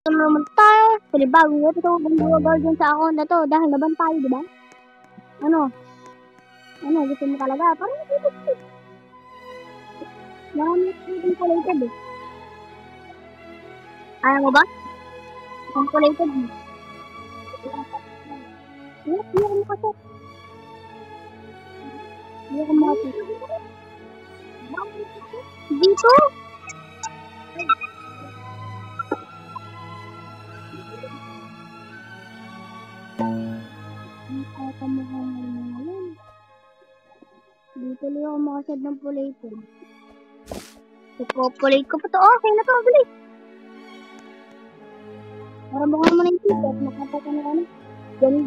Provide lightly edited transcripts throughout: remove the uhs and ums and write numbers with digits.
Ito naman tayo. Panibagong episode ng Duo Guardian sa account na to dahil naban tayo, di ba? Ano, gusto mo talaga? Parang nakikita. Marami yung collated eh. Ayaw mo ba? Ang collated mo. Hindi ako makasot. Dito? Dito lang ako makasad ng collated. Ipopulate ko pa to. Okay na to, bilis. Para baka naman yung ticket. Nakapata na ano.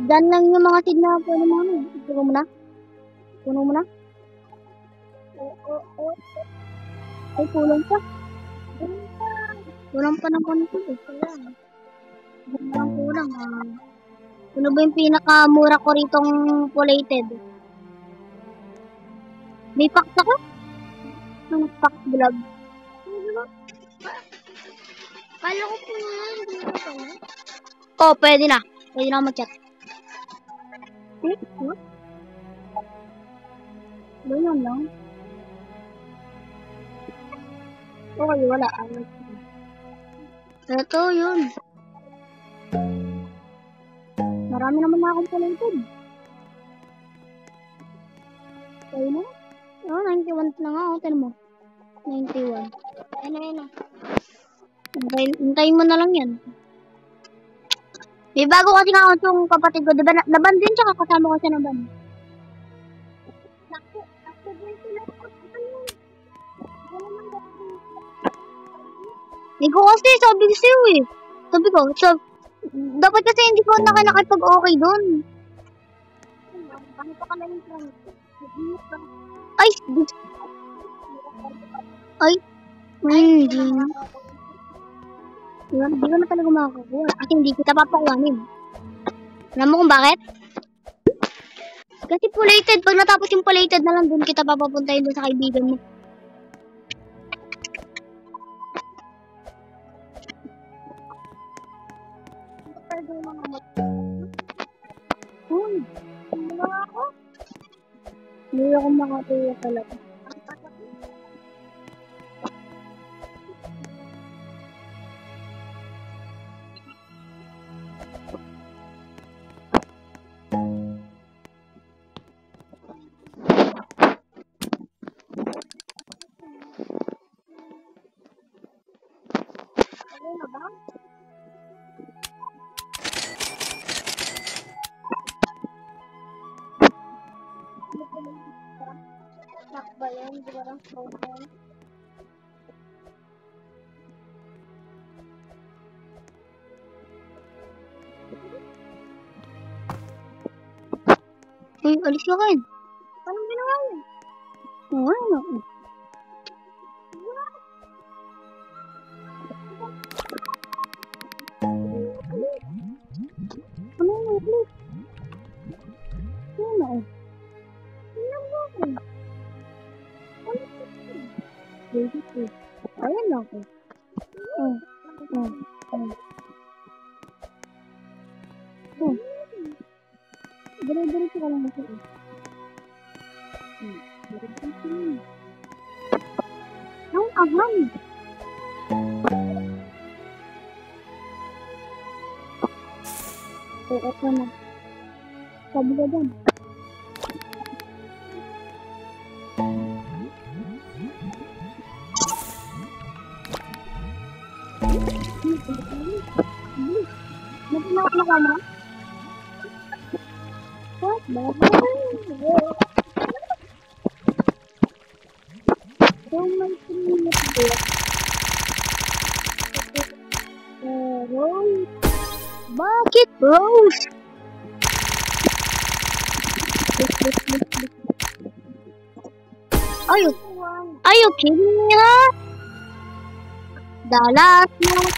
Dyan lang yung mga seed na pwede mo ano. Puno mo na. Ay, kulang pa. Kulang pa ng konti eh. Kulang. Ano ba yung pinakamura ko ritong collated? May packs ako? Anong packs vlog? Kala ko po nga, hindi ko pa na. Oh, pwede na. Pwede na mag-chat. What? Ganyan lang. Okay, wala. Ito, yun. Marami naman na akong collated. Okay na? Oh, 91 na nga. Oh, tinan mo. 91. Ayun na. Hintayin mo na lang yan. May bago kasi nga yung kapatid ko. Diba, naban din siya, kasama ko siya naban. Hindi ko kasi, sabi ko sa'yo eh. Dapat kasi hindi ko nakipag-okay doon. Hindi na. Hindi ko na talaga makakakuha. Kasi hindi kita papakuhanin. Alam mo kung bakit? Kasi collated. Pag natapos yung collated na lang, doon kita papapuntahin doon sa kaibigan mo. Hindi ako makatuwa talaga. Ba yan? Di ba lang program? Uy, alis ka kain. Paano ginawa yan? Oo, ano? Ano yung clip? Ano? Ayan lang ako. Dire-diretso ka lang kasi. Ang aham! Ito na. Sabi ka dyan. Nagpinawak na ka na? What? Bakit, Rose? Are you kidding me, huh? The last one.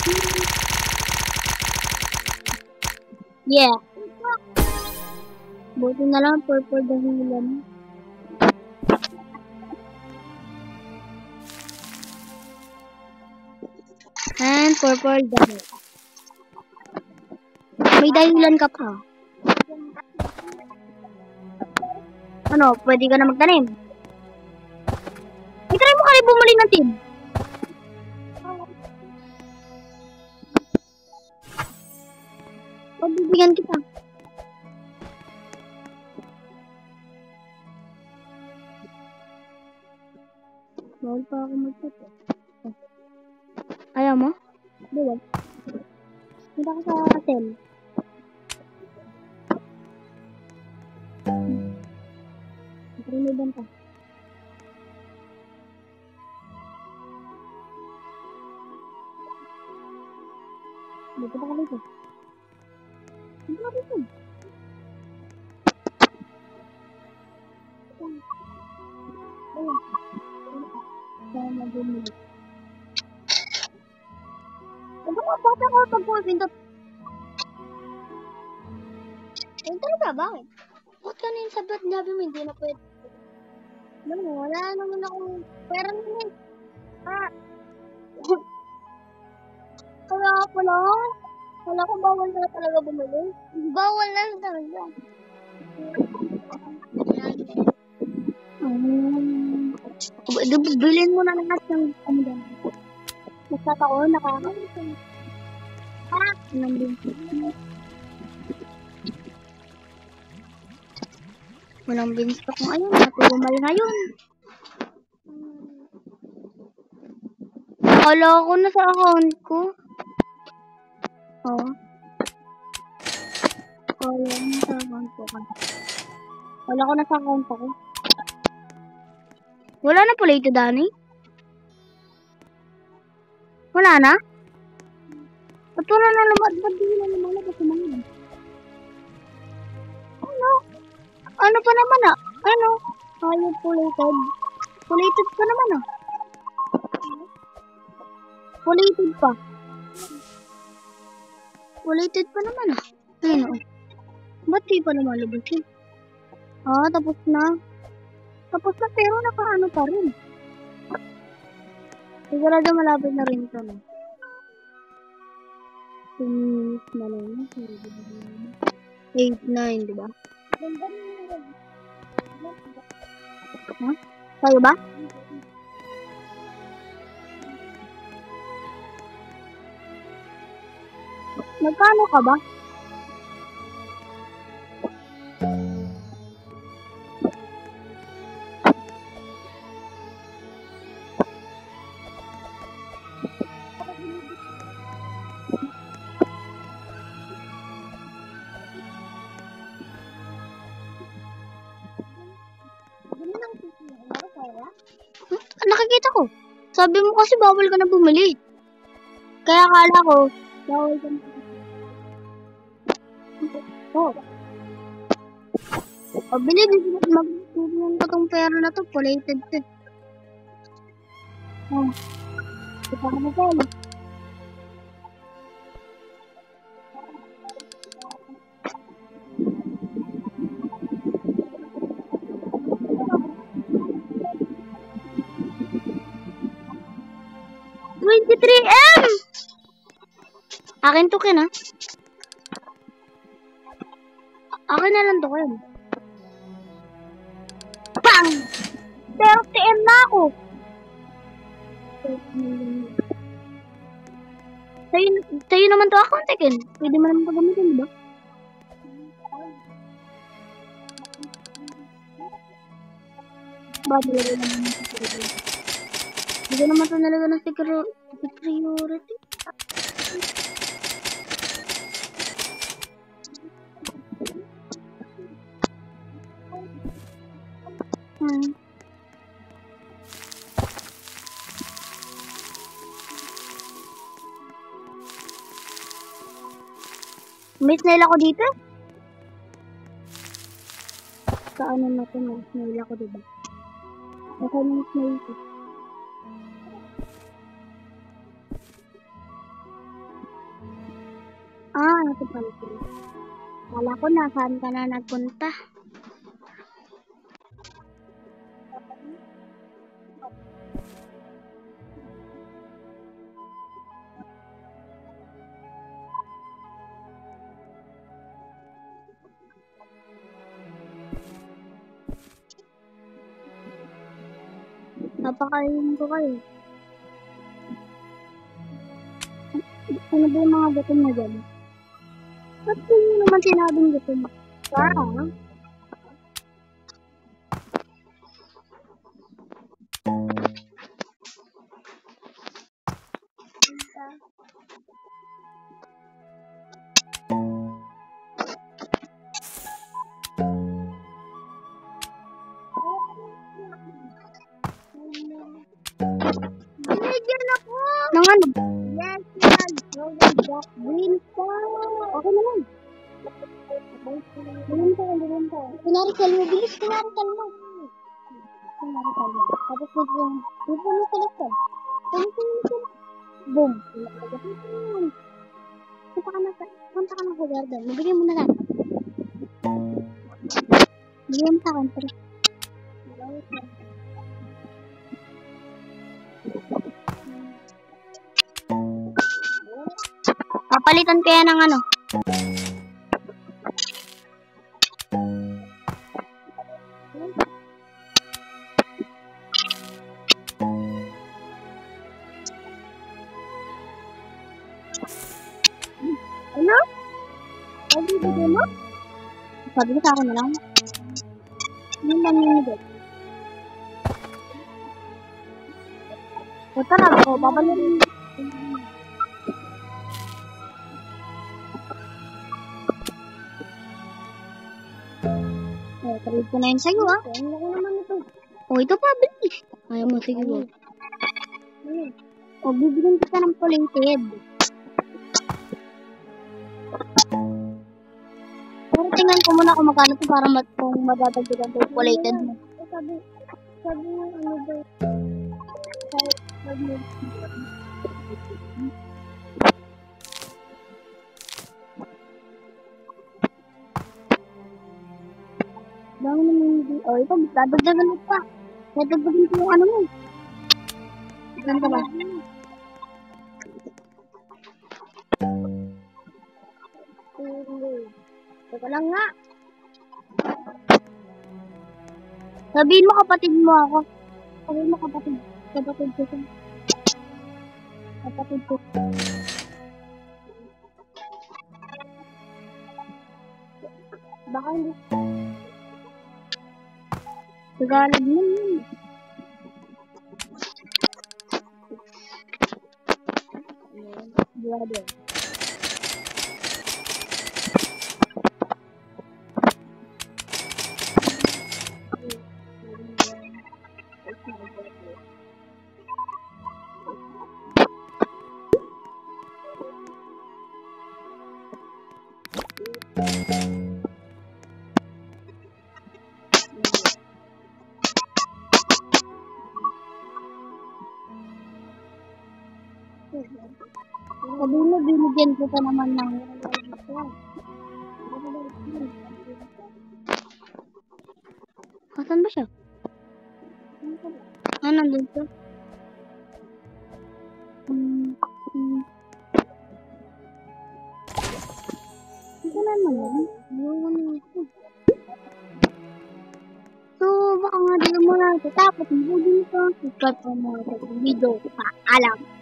Yeah. Buti na lang purple dahilan. And purple dahilan. May dahilan ka pa. Ano, pwede ka na magtanim? I-try mo kaya bumalik ng team. Pagbibigyan kita. Bawal pa ako magtato. Ayaw mo? Bawal. Punta ka sa cell. Riniban ka. Dito pa ka dito. Dito ka dito. Ayan. Kaya na bumili. Ang bata ko pag pumipindot. Ayun talaga, bakit? Ba't kanina sabat nabi mo hindi na pwede? Alam mo, wala naman akong pera naman. Kaya pala, wala ko bawal na talaga bumili. Bawal na talaga. Bilhin mo na lahat ng ano dyan. Basta ako, nakakalimutan. Walang binsto kong ayun. Natugumal ngayon. Akala ko na sa account ko. Oo. Akala ko na sa account ko. Akala ko na sa account ko. Wala na pala ito, Dani? Wala na? Ba't wala na naman? Ba't di na naman na kasi mga? Ano? Ano pa naman ah? Ano? Ayaw pulated. Pulated pa naman ah. Pulated pa. Pulated pa naman ah. Ayun oh. Ba't di pa naman labas yun? Ah, tapos na. Tapos na pero nakaano pa rin. Sigurado malapit na rin ito no. 2 minutes na lang. 8, 9, diba? Ha? Tayo ba? Magkano ka ba? Nakikita ko. Sabi mo kasi bawal ka na bumili. Kaya akala ko, bawal ka na. Oh. Pabili, magtulong ko tong pera na to. Pulated to. Oh. Kita ka na pala. $23M! Akin to, Ken, ha? Akin na lang to, Ken. Bang! 30M na ako! Sa'yo naman to account, Ken. Pwede mo naman ito gamitin, diba? Ba't nilagay naman ng security? Hindi ko naman ito nilagay ng security. May snail ako dito? Kaano na ito? May snail ako, diba? Nasaan yung snail ko? Ah, ito pala. Kala ko nasaan ka na nagpunta. Napakain ko kayo. Ano ba yung mga gutom na dyan? Ba't ko naman sinabing gutom? Parang, binigyan ako! Nang ano? Yes, man! Green star! Okay naman. Green star. Pinarikal mo, bilis pinarikal mo. Pinarikal mo. Tapos yung mo selection. Boom. Punta ka na sa garden. Mabigyan mo na lang. Bigyan mo sa akin, pre. Papalitan kaya ng ano? Ano? Sabi mo? Sabi ko sa akin na lang. Yun lang yung nito. O tara, o babalitin. Trade ko na yun sa'yo, ah. Ano naman ito? O, ito pa, bilis. Ayaw mo, sige, o. O, bibigyan kita ng plated. Pero tingnan ko muna kung magkano ito para kung madadagdagan ito plated mo. Sabi mo, ano ba? Sabi mo. Dami naman hindi. O, ito, dadagdagan mo pa. Dadagdagan ko yung ano mo. Ganda ba? Teka lang nga. Sabihin mo kapatid mo ako. Sabihin mo kapatid. Kapatid ko siya. Kapatid ko. Baka hindi. Tagalog mo yun. Brother. Sabi mo, binigyan ko pa naman ng kasan ba siya? Ah, nandun siya. Ito na naman. So, baka nga dito muna. Tapos, hindi dito. Subscribe po mo sa video. Paalam.